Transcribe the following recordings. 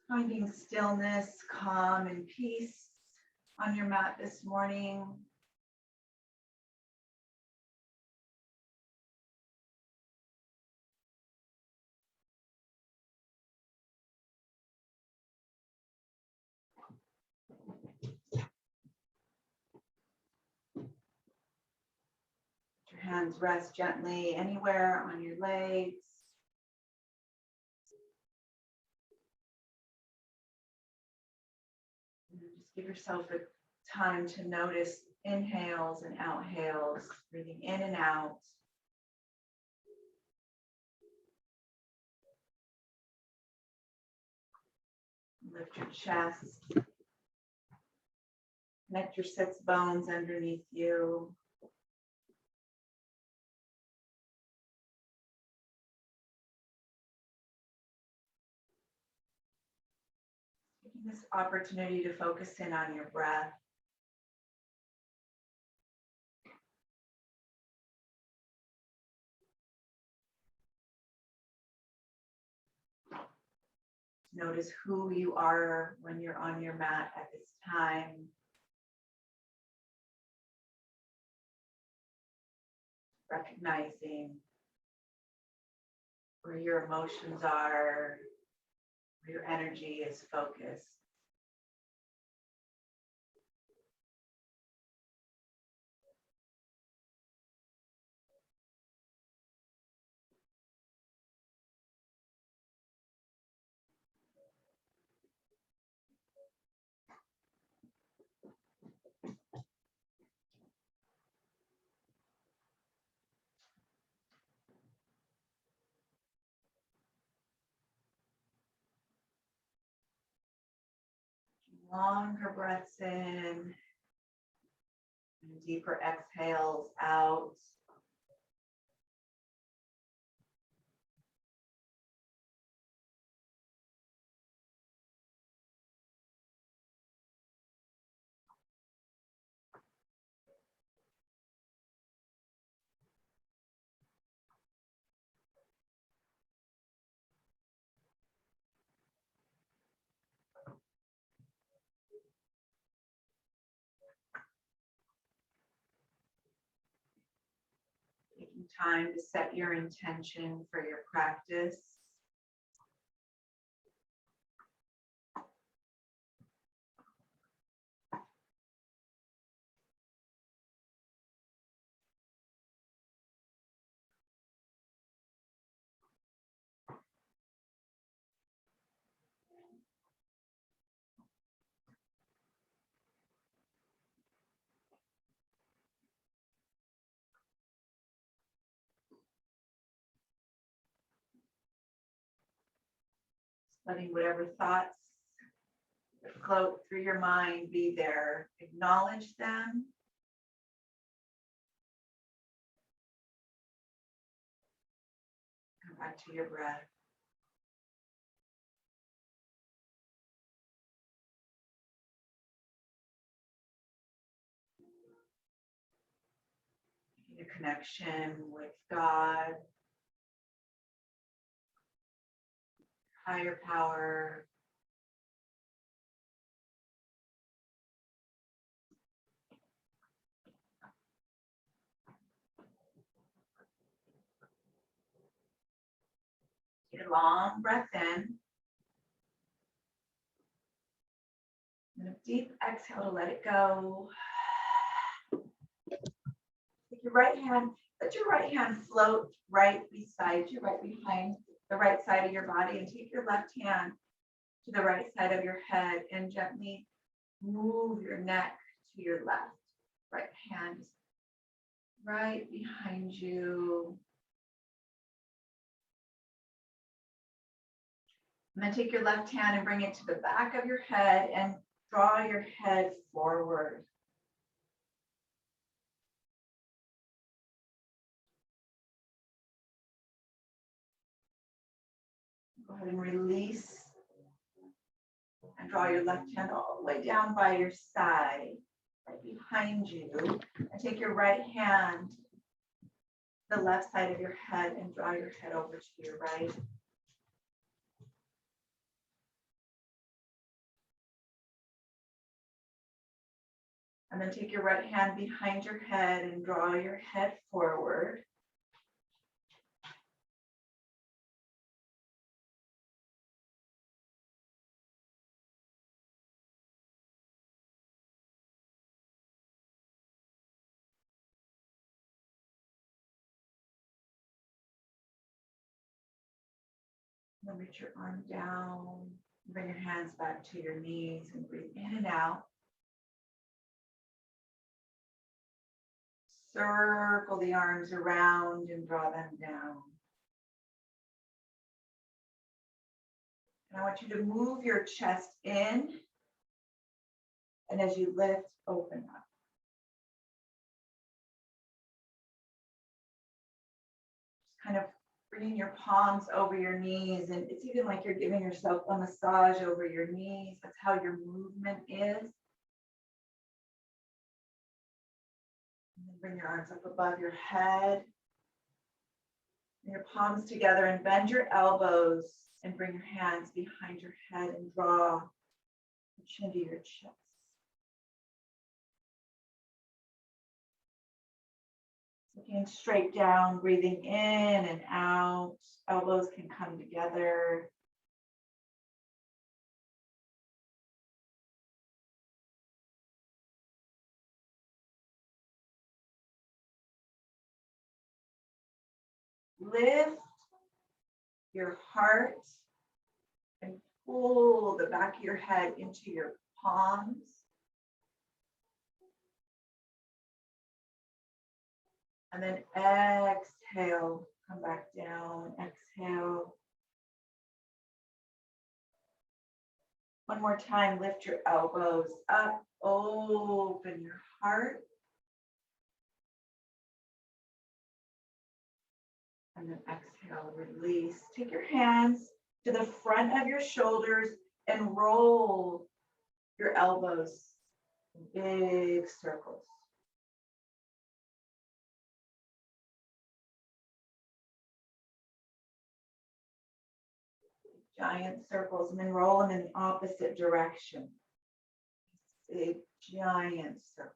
Finding stillness, calm, and peace on your mat this morning. Your hands rest gently anywhere on your legs. And just give yourself a time to notice inhales and outhales, breathing in and out. Lift your chest. Connect your sits bones underneath you. Taking this opportunity to focus in on your breath. Notice who you are when you're on your mat at this time. Recognizing where your emotions are, where your energy is focused. Longer breaths in and deeper exhales out. Taking time to set your intention for your practice. Letting whatever thoughts that float through your mind be there. Acknowledge them. Come back to your breath. Making a connection with God, higher power. Take a long breath in. And a deep exhale to let it go. Take your right hand, let your right hand float right beside you, right behind the right side of your body, and take your left hand to the right side of your head and gently move your neck to your left. Right hand right behind you. And then take your left hand and bring it to the back of your head and draw your head forward. Go ahead and release and draw your left hand all the way down by your side, right behind you. And take your right hand to the left side of your head and draw your head over to your right. And then take your right hand behind your head and draw your head forward. Then reach your arm down. Bring your hands back to your knees and breathe in and out. Circle the arms around and draw them down. And I want you to move your chest in. And as you lift, open up. Just kind of bringing your palms over your knees. And it's even like you're giving yourself a massage over your knees. That's how your movement is. And then bring your arms up above your head. Bring your palms together and bend your elbows and bring your hands behind your head and draw the chin to your chest. Looking straight down, breathing in and out. Elbows can come together. Lift your heart and pull the back of your head into your palms. And then exhale, come back down, exhale. One more time, lift your elbows up, open your heart. And then exhale, release. Take your hands to the front of your shoulders and roll your elbows in big circles. Giant circles, and then roll them in the opposite direction. Big giant circles.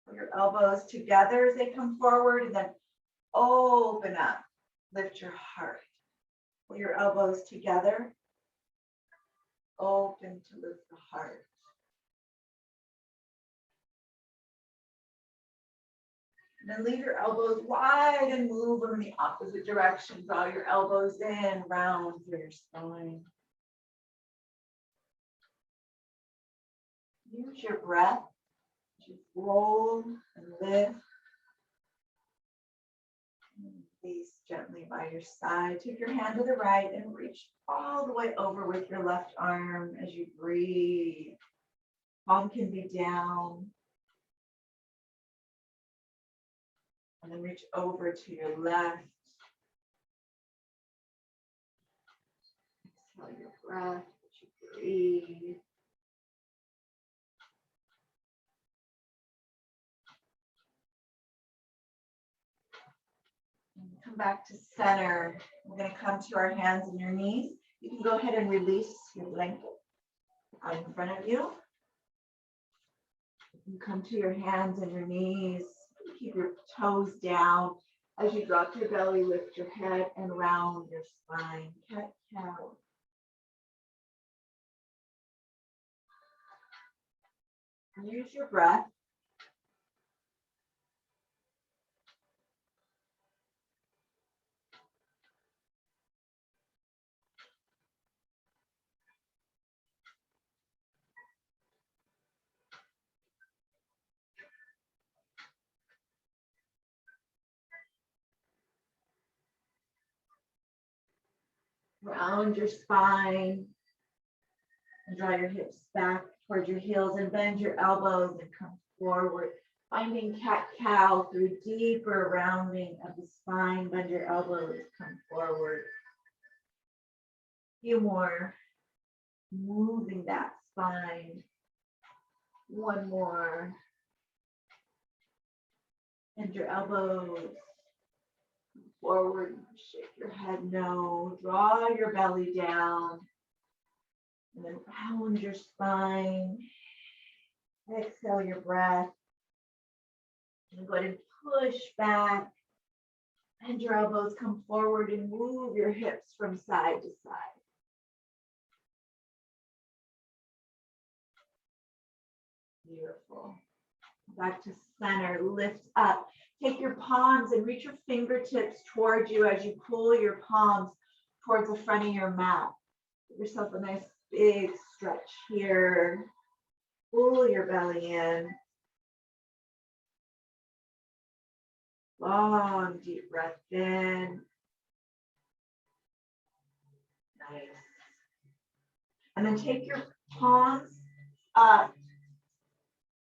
Put your elbows together as they come forward, and then open up. Lift your heart. Put your elbows together. Open to lift the heart. And then leave your elbows wide and move them in the opposite direction. Draw your elbows in, round through your spine. Use your breath to roll and lift. And release gently by your side. Take your hand to the right and reach all the way over with your left arm as you breathe. Palm can be down. And then reach over to your left. Exhale your breath as you breathe. And come back to center. We're going to come to our hands and your knees. You can go ahead and release your blanket out in front of you. You can come to your hands and your knees. Keep your toes down. As you drop your belly, lift your head and round your spine. Cat-cow. And use your breath. Round your spine and draw your hips back towards your heels and bend your elbows and come forward. Finding cat-cow through deeper rounding of the spine. Bend your elbows, come forward. Few more. Moving that spine. One more. Bend your elbows. Forward, shake your head no. Draw your belly down. And then round your spine. Exhale your breath. And go ahead and push back. Bend your elbows, come forward and move your hips from side to side. Beautiful. Back to center, lift up. Take your palms and reach your fingertips towards you as you pull your palms towards the front of your mat. Give yourself a nice big stretch here. Pull your belly in. Long, deep breath in. Nice. And then take your palms up,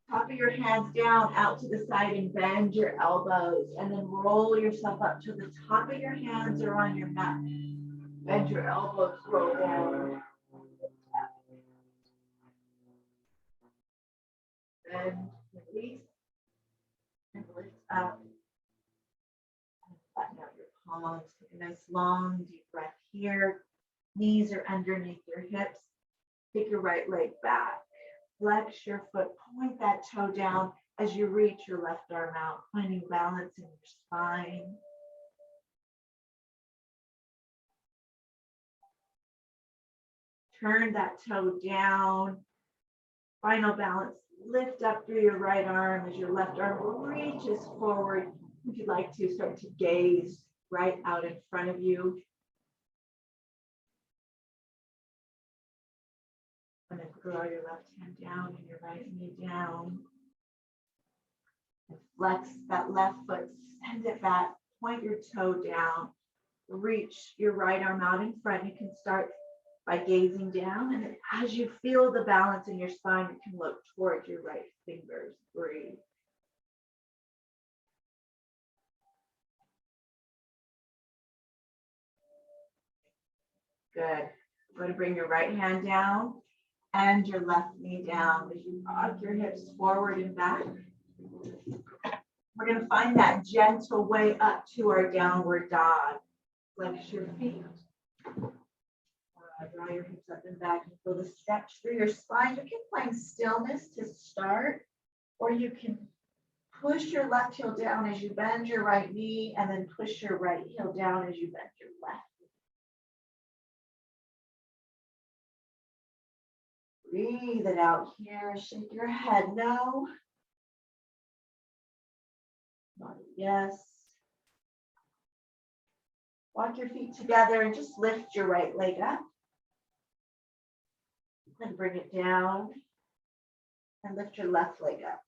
top of your hands down, out to the side, and bend your elbows. And then roll yourself up to the top of your hands or on your mat. Bend your elbows, roll down. Bend, release, and lift up. Flatten out your palms. Take a nice long, deep breath here. Knees are underneath your hips. Take your right leg back. Flex your foot. Point that toe down as you reach your left arm out, finding balance in your spine. Turn that toe down. Final balance. Lift up through your right arm as your left arm reaches forward. If you'd like to, start to gaze right out in front of you. And then draw your left hand down and your right knee down. And flex that left foot, send it back, point your toe down, reach your right arm out in front. You can start by gazing down, and then as you feel the balance in your spine, you can look towards your right fingers. Breathe. Good. I'm going to bring your right hand down and your left knee down as you rock your hips forward and back. We're going to find that gentle way up to our downward dog. Flex your feet. Draw your hips up and back and feel the stretch through your spine. You can find stillness to start, or you can push your left heel down as you bend your right knee, and then push your right heel down as you bend your left. Breathe it out here. Shake your head no. Not a yes. Walk your feet together and just lift your right leg up. And bring it down. And lift your left leg up.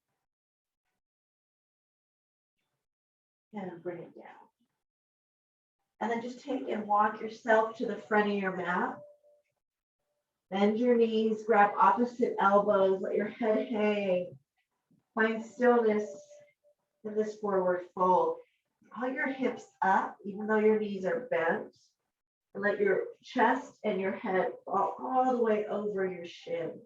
And bring it down. And then just take and walk yourself to the front of your mat. Bend your knees, grab opposite elbows, let your head hang. Find stillness in this forward fold. Draw your hips up, even though your knees are bent. And let your chest and your head fall all the way over your shins.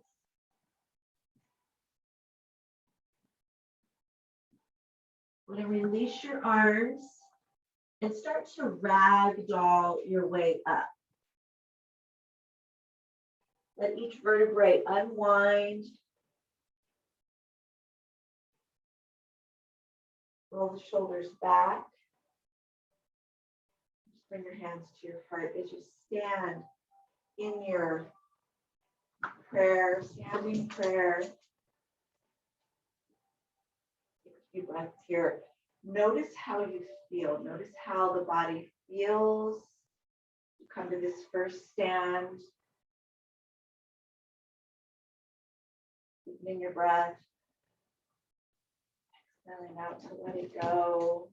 We're going to release your arms and start to ragdoll your way up. Let each vertebrae unwind. Roll the shoulders back. Just bring your hands to your heart as you stand in your prayer, standing prayer. Take a few breaths here. Notice how you feel. Notice how the body feels. You come to this first stand. Deepening your breath. Exhaling out to let it go.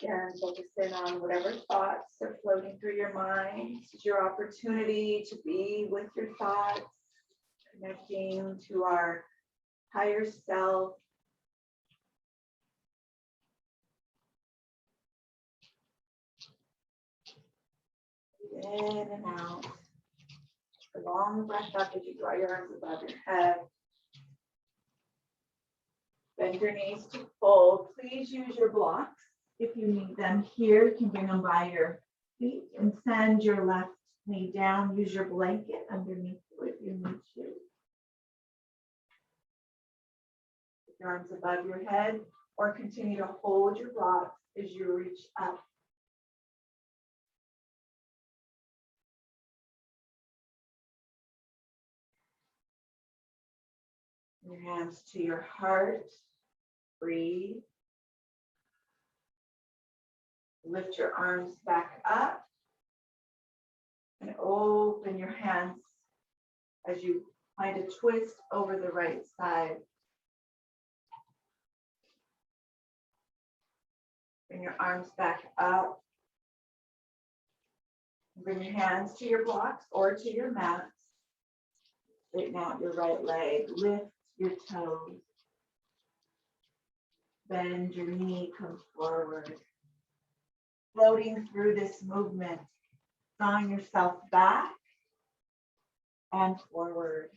And focus in on whatever thoughts are floating through your mind. This is your opportunity to be with your thoughts, connecting to our higher self. In and out. A long breath up as you draw your arms above your head. Bend your knees to fold. Please use your blocks if you need them here. You can bring them by your feet and send your left knee down. Use your blanket underneath you if you need to. Put your arms above your head or continue to hold your blocks as you reach up. Your hands to your heart. Breathe. Lift your arms back up and open your hands as you find a twist over the right side. Bring your arms back up. Bring your hands to your blocks or to your mats. Straighten out your right leg. Lift your toes. Bend your knee, come forward. Floating through this movement, drawing yourself back and forward.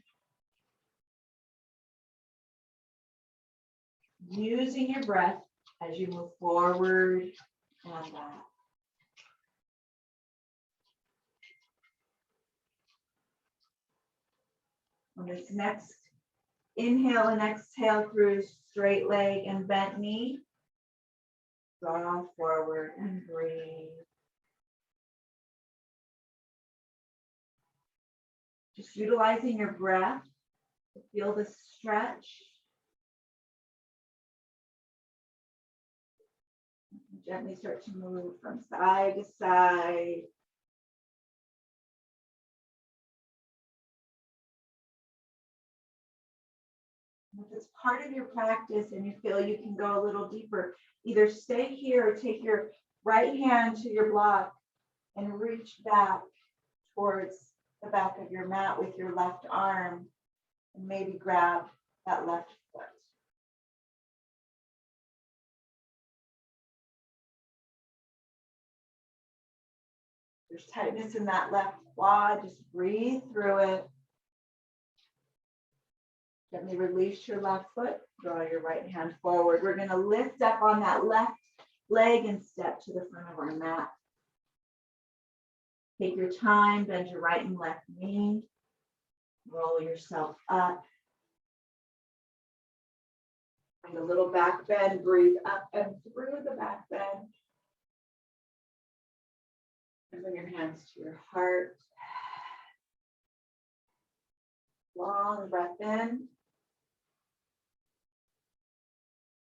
Using your breath as you move forward and back. On this next inhale and exhale through straight leg and bent knee, draw forward and breathe. Just utilizing your breath to feel the stretch. Gently start to move from side to side. If it's part of your practice and you feel you can go a little deeper, either stay here or take your right hand to your block and reach back towards the back of your mat with your left arm and maybe grab that left foot. There's tightness in that left quad, just breathe through it. Gently release your left foot, draw your right hand forward. We're going to lift up on that left leg and step to the front of our mat. Take your time, bend your right and left knee. Roll yourself up. Find a little back bend, breathe up and through the back bend. And bring your hands to your heart. Long breath in.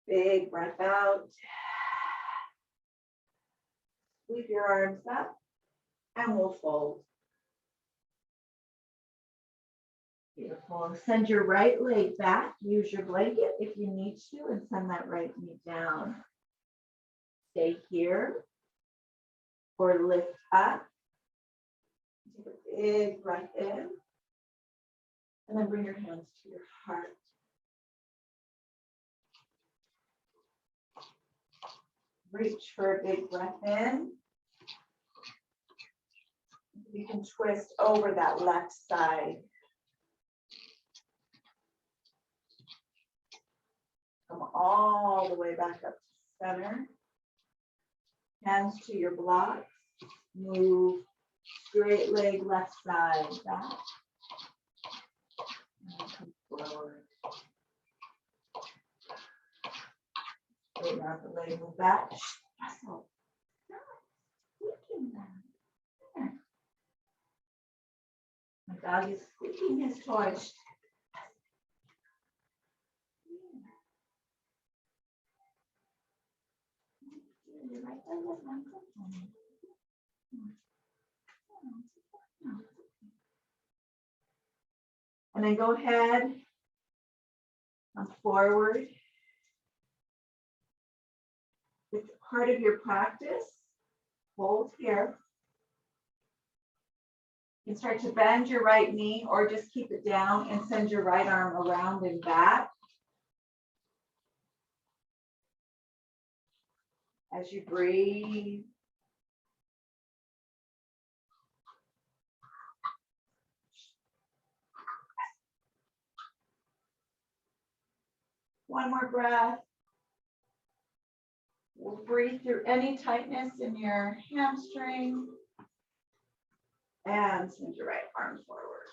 Big breath out. Sweep your arms up and we'll fold. Beautiful. Send your right leg back. Use your blanket if you need to and send that right knee down. Stay here or lift up. Take a big breath in and then bring your hands to your heart. Reach for a big breath in. You can twist over that left side. Come all the way back up to center. Hands to your blocks. Move straight leg left side back. And come forward. Straighten out the leg, move back. Muscle. Stop squeaking them. There. My dog is squeaking his toys. And then go ahead, come forward. It's part of your practice. Hold here. You can start to bend your right knee or just keep it down and send your right arm around and back. As you breathe. one more breath. We'll breathe through any tightness in your hamstring. And send your right arm forward.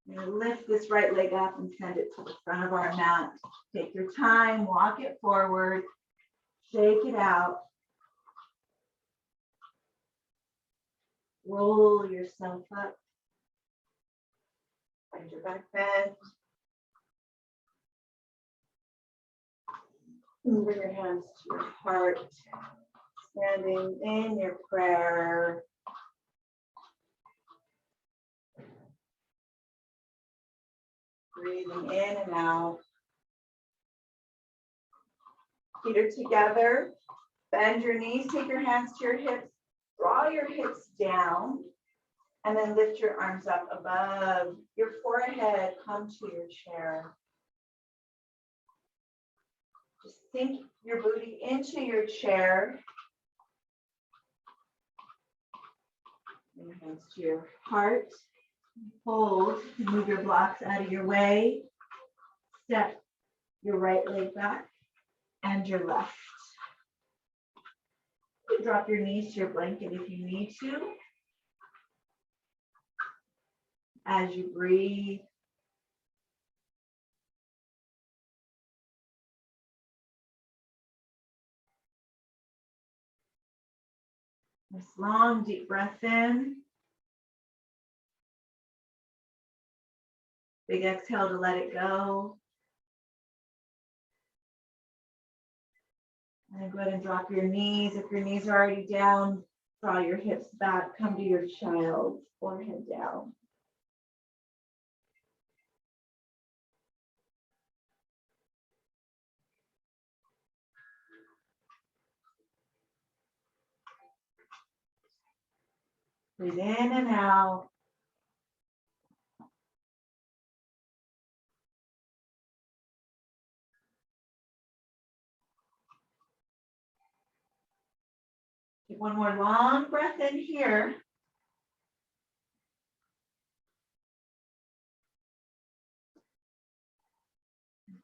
You're gonna lift this right leg up and send it to the front of our mat. Take your time, walk it forward, shake it out. Roll yourself up. Find your back bend. And bring your hands to your heart. Standing in your prayer. Breathing in and out. Feet are together. Bend your knees, take your hands to your hips. Draw your hips down. And then lift your arms up above your forehead. Come to your chair. Just sink your booty into your chair. Bring your hands to your heart. Hold. Move your blocks out of your way. Step your right leg back and your left. You can drop your knees to your blanket if you need to. As you breathe. This long, deep breath in. Big exhale to let it go. And then go ahead and drop your knees. If your knees are already down, draw your hips back. Come to your child, forehead down. Breathe in and out. Take one more long breath in here.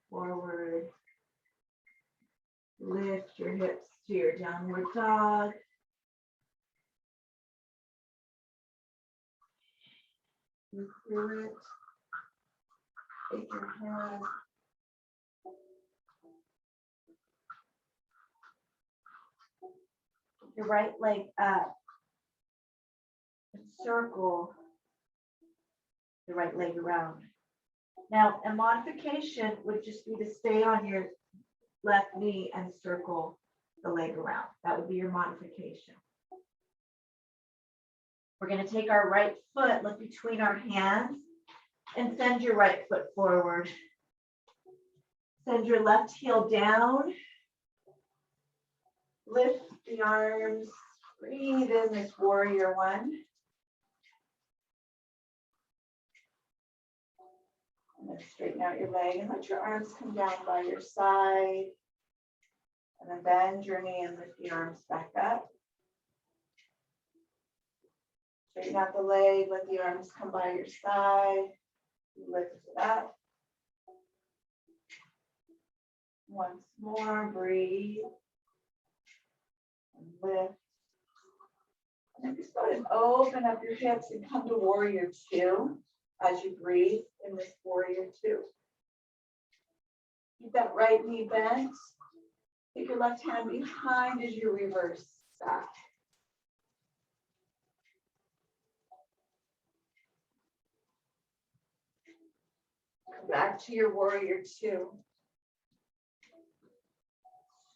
Forward. Lift your hips to your downward dog. Move through it. Take your hands. Your right leg up. And circle the right leg around. Now, a modification would just be to stay on your left knee and circle the leg around. That would be your modification. We're going to take our right foot, look between our hands, and send your right foot forward. Send your left heel down. Lift the arms. Breathe in this warrior one. And then straighten out your leg and let your arms come down by your side. And then bend your knee and lift the arms back up. Straighten out the leg, let the arms come by your side. Lift it up. Once more, breathe. And lift. And then just go ahead and open up your hips and come to warrior two as you breathe in this warrior two. Keep that right knee bent. Take your left hand behind as you reverse back. Come back to your warrior two.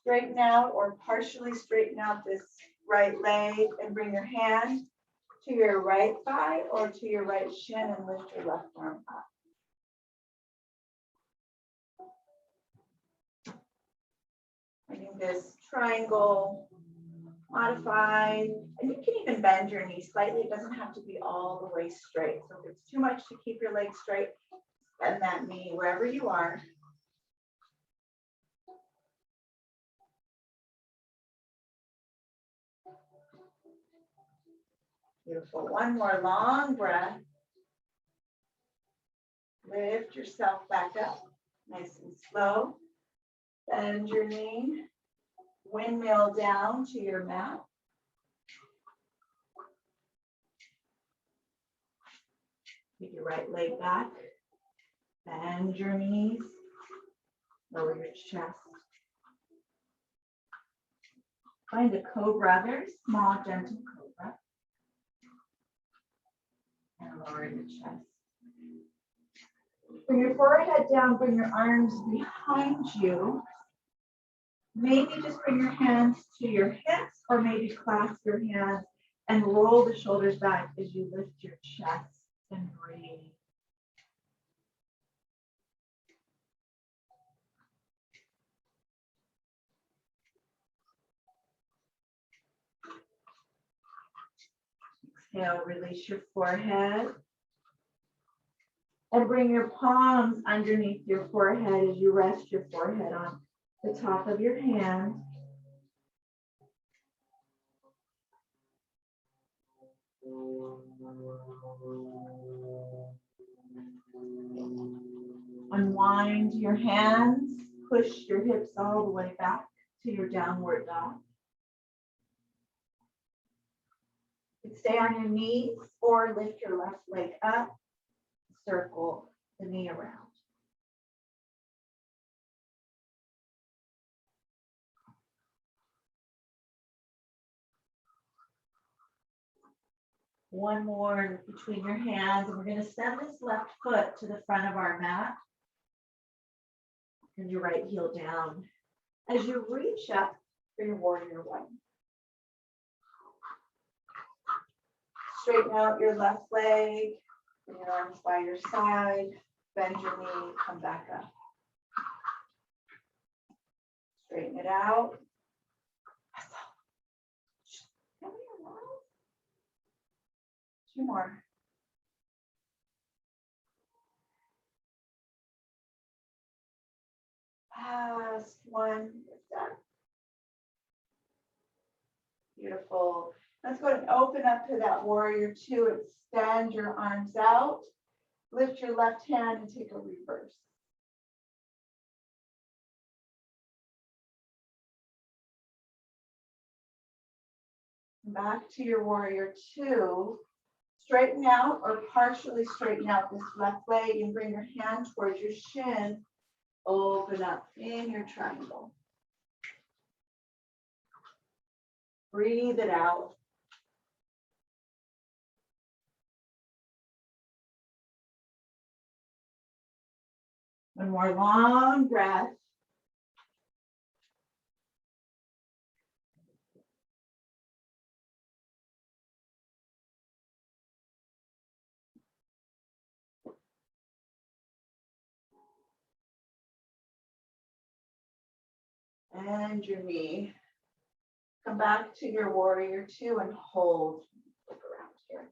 Straighten out or partially straighten out this right leg and bring your hand to your right thigh or to your right shin and lift your left arm up. Bringing this triangle modified, and you can even bend your knee slightly. It doesn't have to be all the way straight. So if it's too much to keep your leg straight, bend that knee wherever you are. Beautiful. One more long breath. Lift yourself back up, nice and slow. Bend your knee. Windmill down to your mat. Take your right leg back. Bend your knees. Lower your chest. Find a cobra, very small, gentle cobra. And lower your chest. Bring your forehead down, bring your arms behind you. Maybe just bring your hands to your hips, or maybe clasp your hands and roll the shoulders back as you lift your chest and breathe. Exhale, release your forehead. And bring your palms underneath your forehead as you rest your forehead on the top of your hand. Unwind your hands, push your hips all the way back to your downward dog. You can stay on your knees or lift your left leg up, circle the knee around. One more between your hands, and we're going to send this left foot to the front of our mat and your right heel down. As you reach up for your warrior one. Straighten out your left leg, bring your arms by your side, bend your knee, come back up. Straighten it out. Two more. Last one. Lift up. Beautiful. Let's go and open up to that warrior two. Extend your arms out. Lift your left hand and take a reverse. Back to your warrior two. Straighten out or partially straighten out this left leg and bring your hand towards your shin. Open up in your triangle. Breathe it out. One more long breath. And your knee. Come back to your warrior two and hold. Look around here.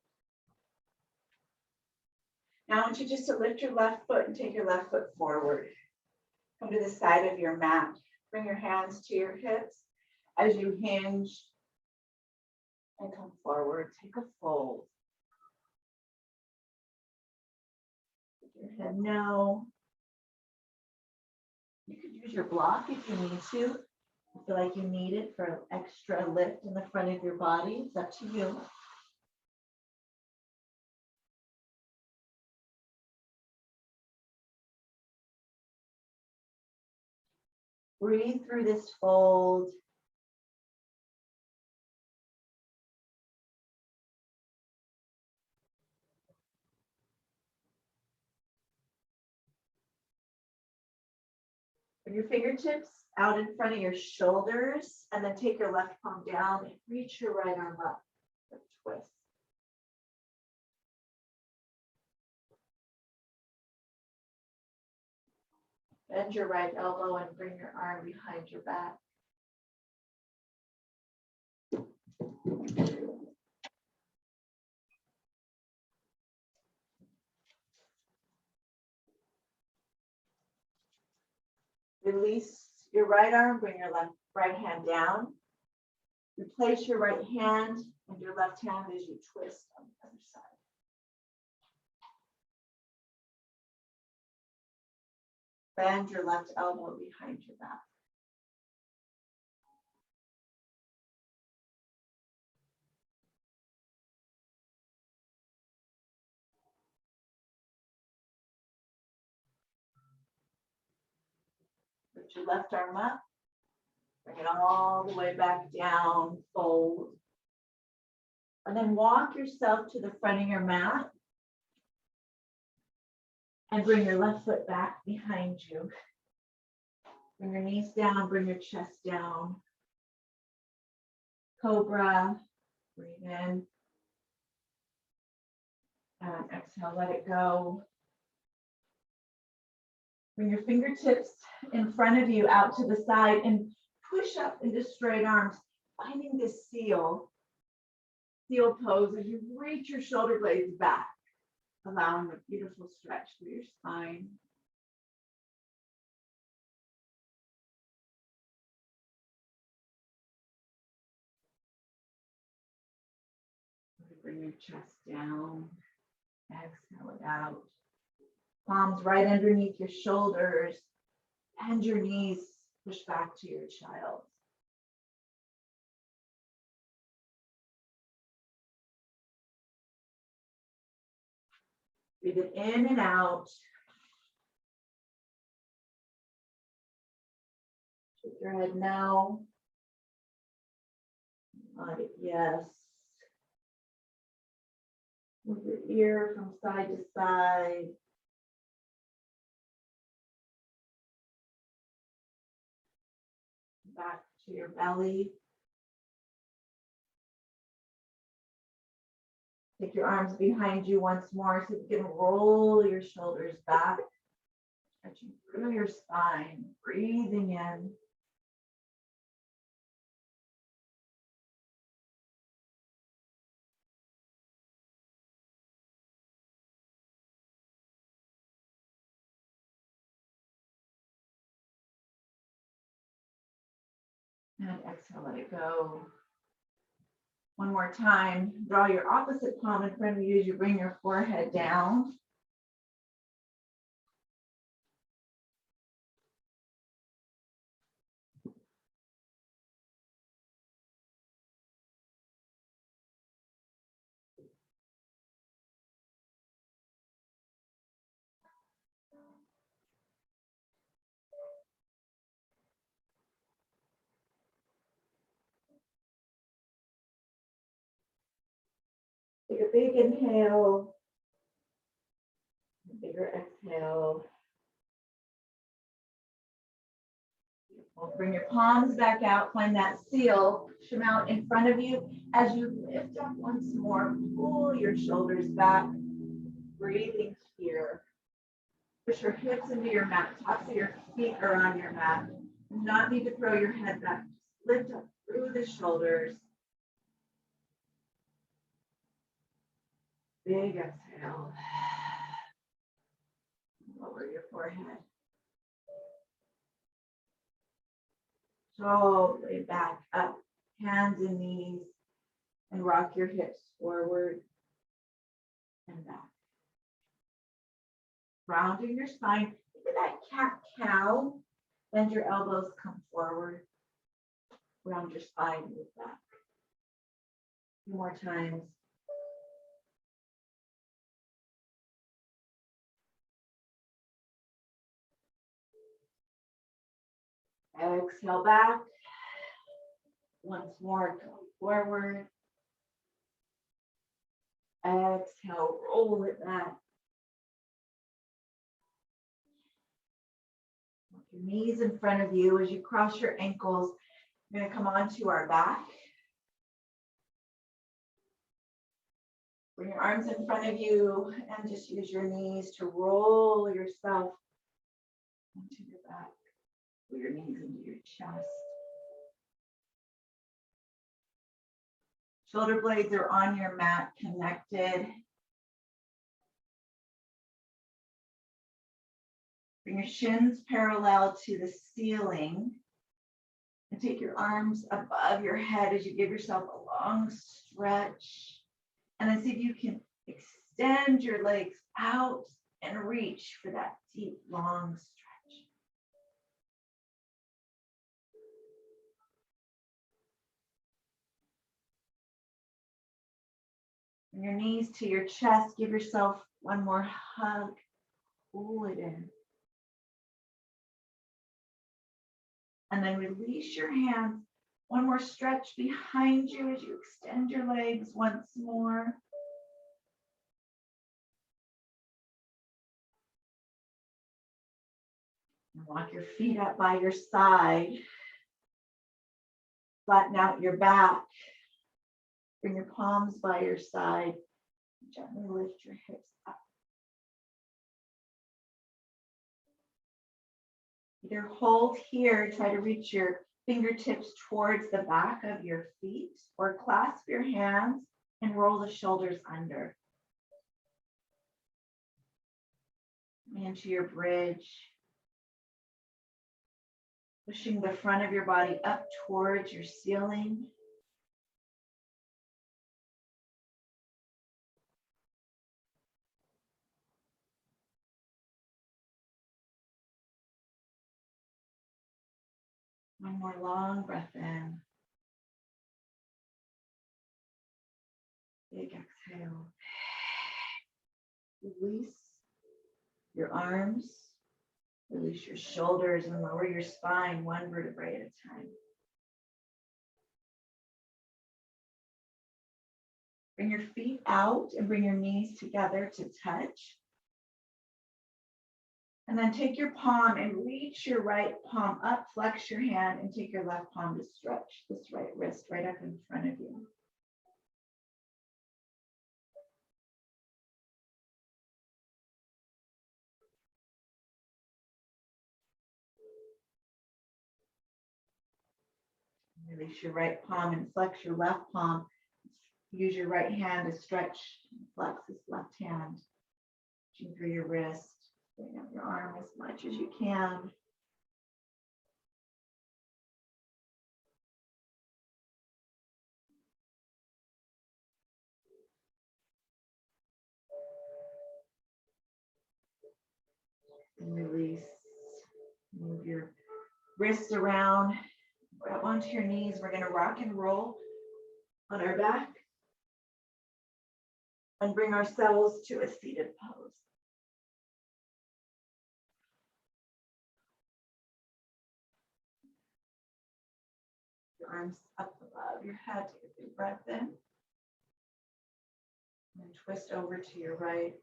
Now I want you just to lift your left foot and take your left foot forward. Come to the side of your mat. Bring your hands to your hips as you hinge and come forward. Take a fold. Your head no. You could use your block if you need to. I feel like you need it for extra lift in the front of your body. It's up to you. Breathe through this fold. Bring your fingertips out in front of your shoulders, and then take your left palm down and reach your right arm up. Twist. Bend your right elbow and bring your arm behind your back. Release your right arm, bring your right hand down. Replace your right hand and your left hand as you twist on the other side. Bend your left elbow behind your back. Lift your left arm up. Bring it all the way back down, fold. And then walk yourself to the front of your mat. And bring your left foot back behind you. Bring your knees down, bring your chest down. Cobra, breathe in. And exhale, let it go. Bring your fingertips in front of you out to the side and push up into straight arms, finding this seal pose as you reach your shoulder blades back, allowing a beautiful stretch through your spine. Bring your chest down, exhale it out. Palms right underneath your shoulders and your knees push back to your child. Breathe it in and out. Shake your head no. Nod it yes. Move your ear from side to side. Back to your belly. Take your arms behind you once more so you can roll your shoulders back, stretching through your spine, breathing in. And exhale, let it go. One more time, draw your opposite palm in front of you as you bring your forehead down. Take a big inhale, a bigger exhale. Bring your palms back out, find that seal, push them out in front of you. As you lift up once more, pull your shoulders back, breathing here. Push your hips into your mat, tops of your feet are on your mat. Do not need to throw your head back, just lift up through the shoulders. Big exhale. Lower your forehead. Shoulder back up, hands and knees, and rock your hips forward and back. Rounding your spine. Think of that cat-cow. Bend your elbows, come forward. Round your spine, move back. A few more times. Exhale back. Once more, come forward. Exhale, roll it back. Walk your knees in front of you as you cross your ankles. You're going to come onto our back. Bring your arms in front of you and just use your knees to roll yourself onto your back. Pull your knees into your chest. Shoulder blades are on your mat, connected. Bring your shins parallel to the ceiling. And take your arms above your head as you give yourself a long stretch. And then see if you can extend your legs out and reach for that deep, long stretch. Bring your knees to your chest. Give yourself one more hug. Pull it in. And then release your hands. One more stretch behind you as you extend your legs once more. And walk your feet up by your side. Flatten out your back. Bring your palms by your side. Gently lift your hips up. Either hold here, try to reach your fingertips towards the back of your feet, or clasp your hands and roll the shoulders under. Into your bridge. Pushing the front of your body up towards your ceiling. One more long breath in. Big exhale. Release your arms. Release your shoulders and lower your spine one vertebrae at a time. Bring your feet out and bring your knees together to touch. And then take your palm and reach your right palm up, flex your hand, and take your left palm to stretch this right wrist right up in front of you. Release your right palm and flex your left palm. Use your right hand to stretch and flex this left hand. Reaching through your wrist, bring up your arm as much as you can. And release. Move your wrists around. Grab onto your knees. We're going to rock and roll on our back and bring ourselves to a seated pose. Your arms up above your head. Take a big breath in. And twist over to your right.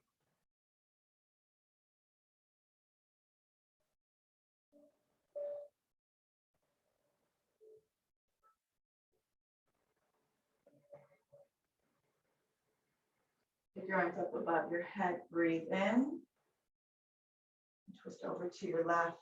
Take your arms up above your head. Breathe in. And twist over to your left.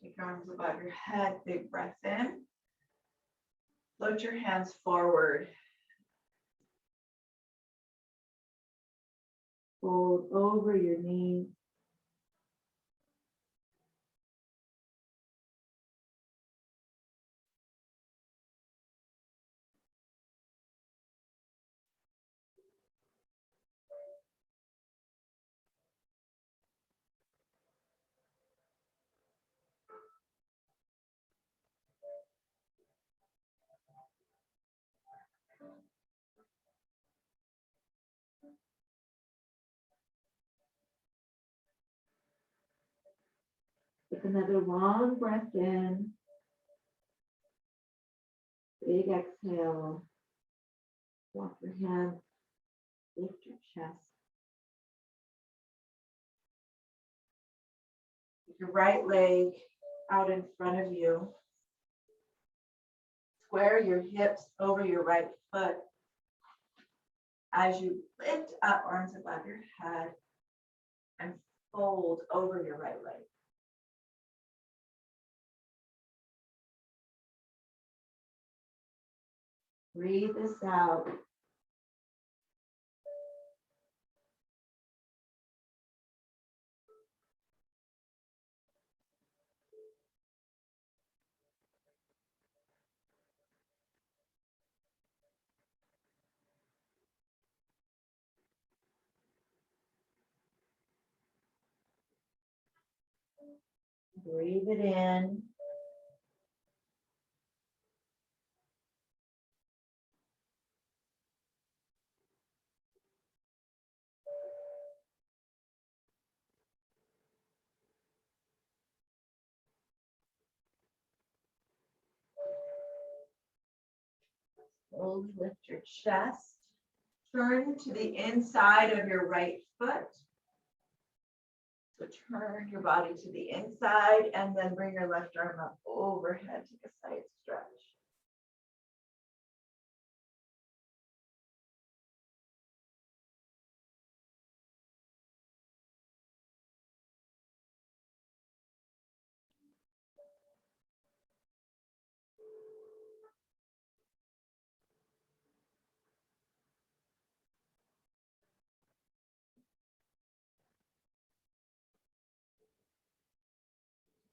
Take your arms above your head. Big breath in. Float your hands forward. Fold over your knees. Take another long breath in. Big exhale. Walk your hands. Lift your chest. Take your right leg out in front of you. Square your hips over your right foot. As you lift up, arms above your head, and fold over your right leg. Breathe this out. Breathe it in. Slowly lift your chest. Turn to the inside of your right foot. So turn your body to the inside and then bring your left arm up overhead. Take a side stretch.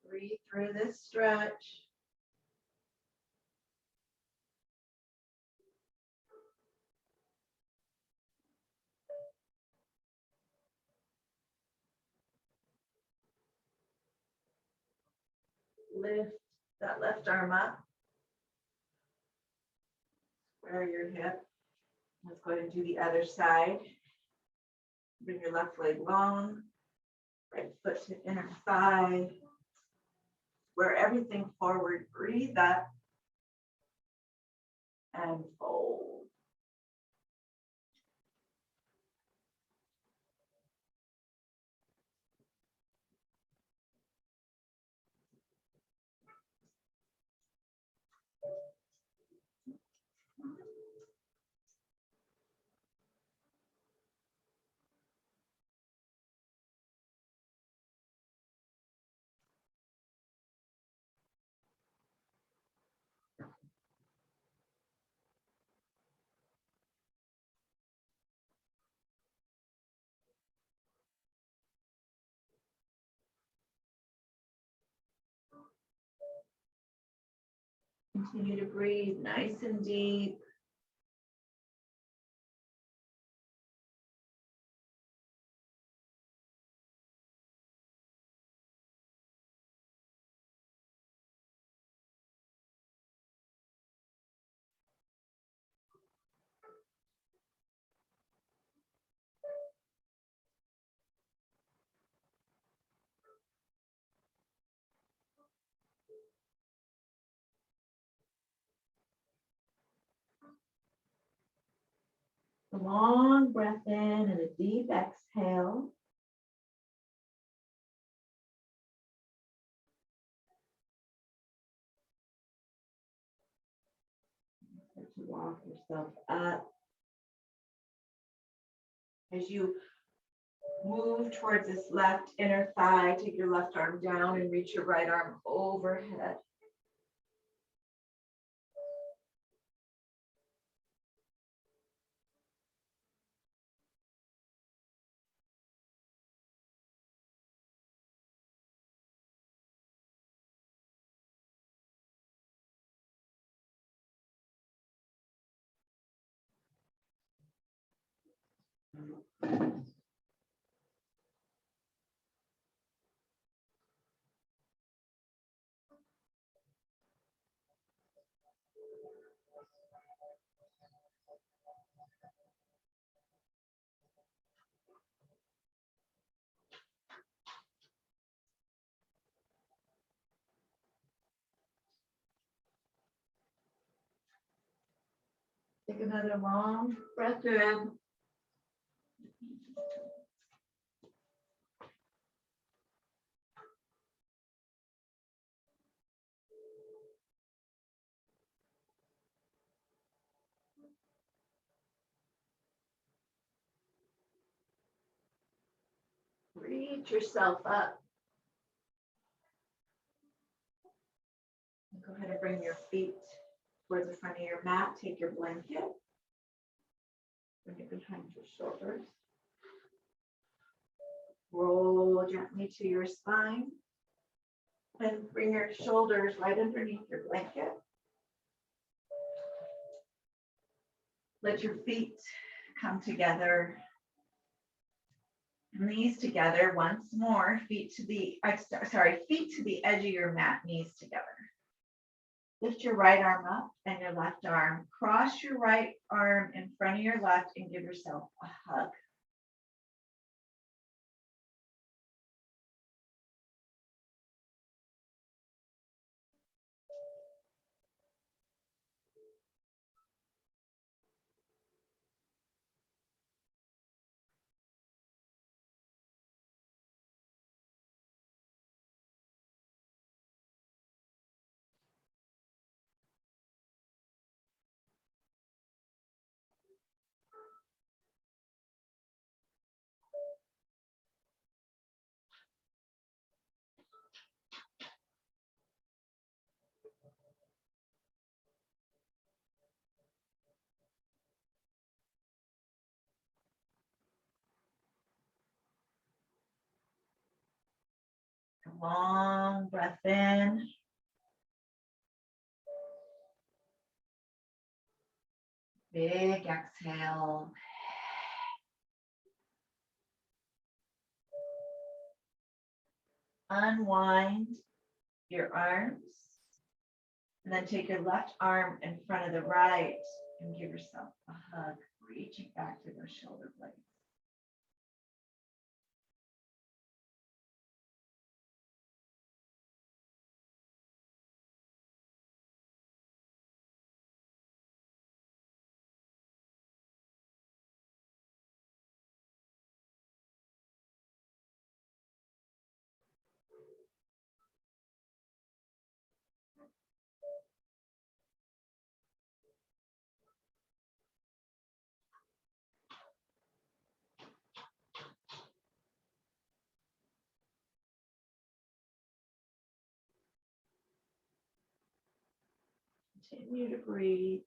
Breathe through this stretch. Lift that left arm up. Square your hip. Let's go ahead and do the other side. Bring your left leg long. Right foot to inner thigh. Square everything forward. Breathe up. And fold. Continue to breathe nice and deep. A long breath in and a deep exhale. Start to walk yourself up. As you move towards this left inner thigh, take your left arm down and reach your right arm overhead. Take another long breath in. Reach yourself up. Go ahead and bring your feet towards the front of your mat. Take your blanket. Bring it behind your shoulders. Roll gently to your spine. And bring your shoulders right underneath your blanket. Let your feet come together. Knees together once more. Feet to the edge of your mat, knees together. Lift your right arm up and your left arm. Cross your right arm in front of your left and give yourself a hug. Long breath in. Big exhale. Unwind your arms. And then take your left arm in front of the right and give yourself a hug, reaching back to those shoulder blades. Continue to breathe.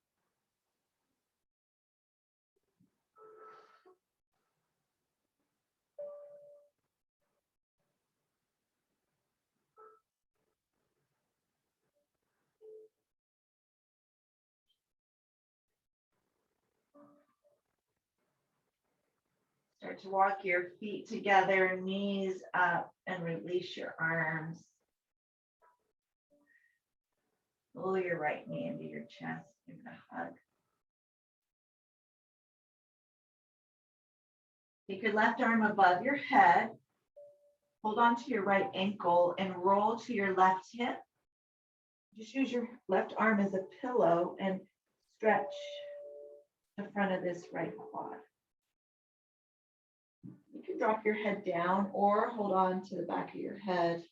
Start to walk your feet together, knees up, and release your arms. Pull your right knee into your chest. Give it a hug. Take your left arm above your head. Hold on to your right ankle and roll to your left hip. Just use your left arm as a pillow and stretch the front of this right quad. You can drop your head down or hold on to the back of your head.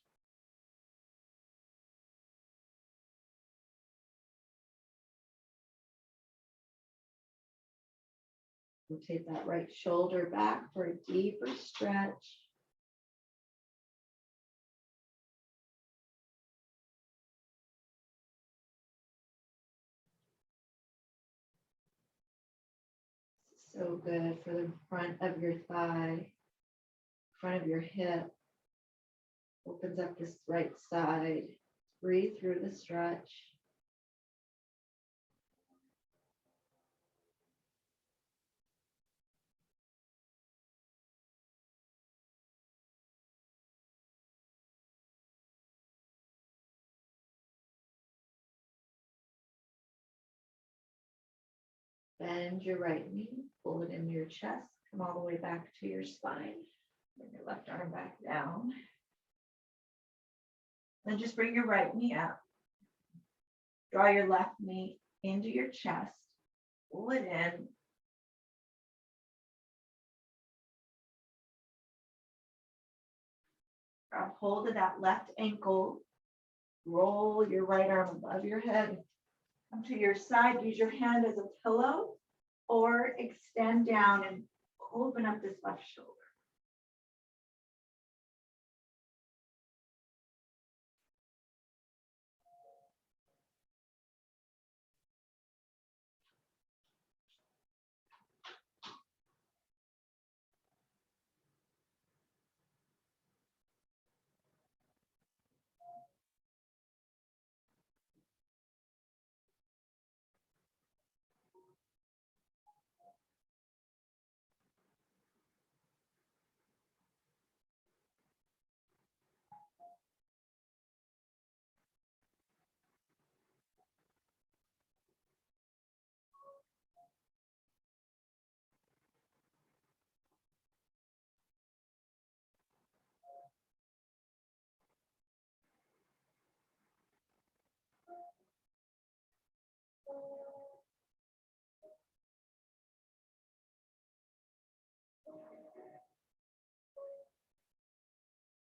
Rotate that right shoulder back for a deeper stretch. So good for the front of your thigh, front of your hip. Opens up this right side. Breathe through the stretch. Bend your right knee, pull it into your chest, come all the way back to your spine. Bring your left arm back down. Then just bring your right knee up. Draw your left knee into your chest, pull it in. Grab hold of that left ankle. Roll your right arm above your head. Come to your side, use your hand as a pillow or extend down and open up this left shoulder.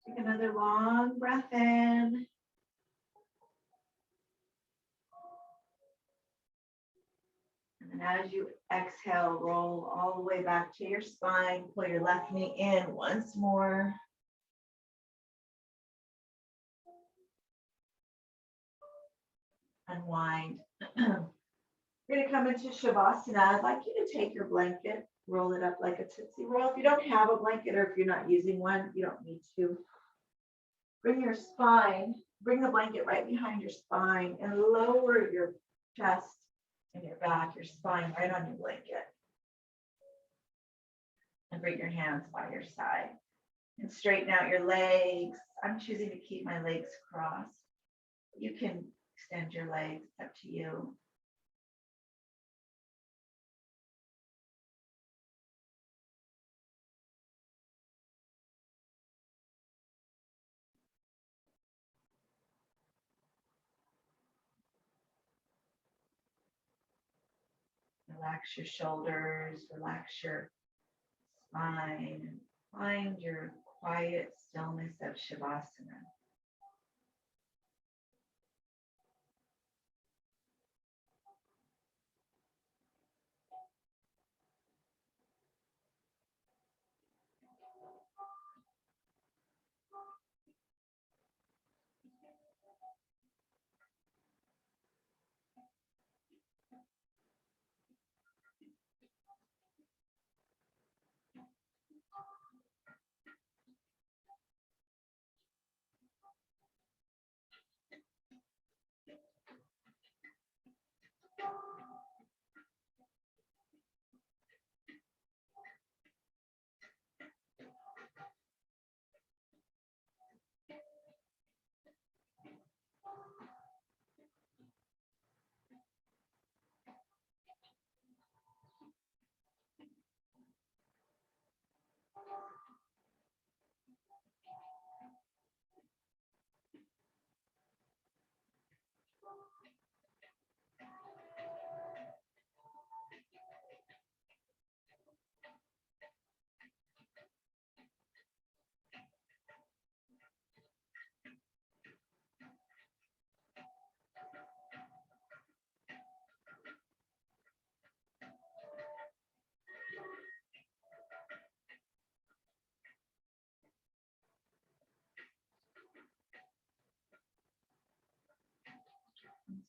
Take another long breath in. And then as you exhale, roll all the way back to your spine. Pull your left knee in once more. Unwind. You're going to come into Shavasana. I'd like you to take your blanket, roll it up like a Tootsie Roll. If you don't have a blanket or if you're not using one, you don't need to. Bring your spine, bring the blanket right behind your spine and lower your chest and your back, your spine right on your blanket. And bring your hands by your side and straighten out your legs. I'm choosing to keep my legs crossed. You can extend your legs, it's up to you. Relax your shoulders, relax your spine, and find your quiet stillness of Shavasana.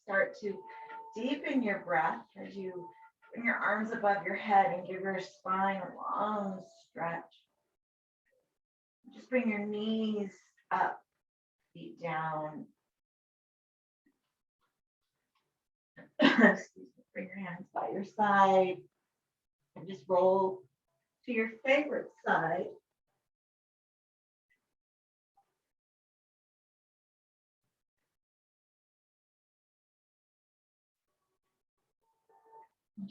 Start to deepen your breath as you bring your arms above your head and give your spine a long stretch. Just bring your knees up, feet down. Excuse me. Bring your hands by your side and just roll to your favorite side.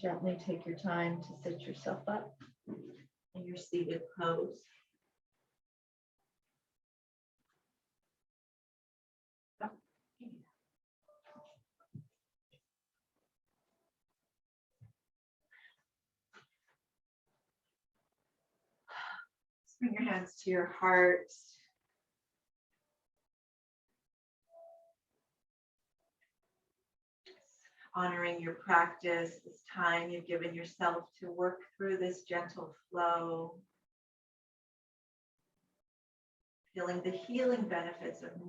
Gently take your time to sit yourself up in your seated pose. Bring your hands to your heart. Honoring your practice, this time you've given yourself to work through this gentle flow. Feeling the healing benefits of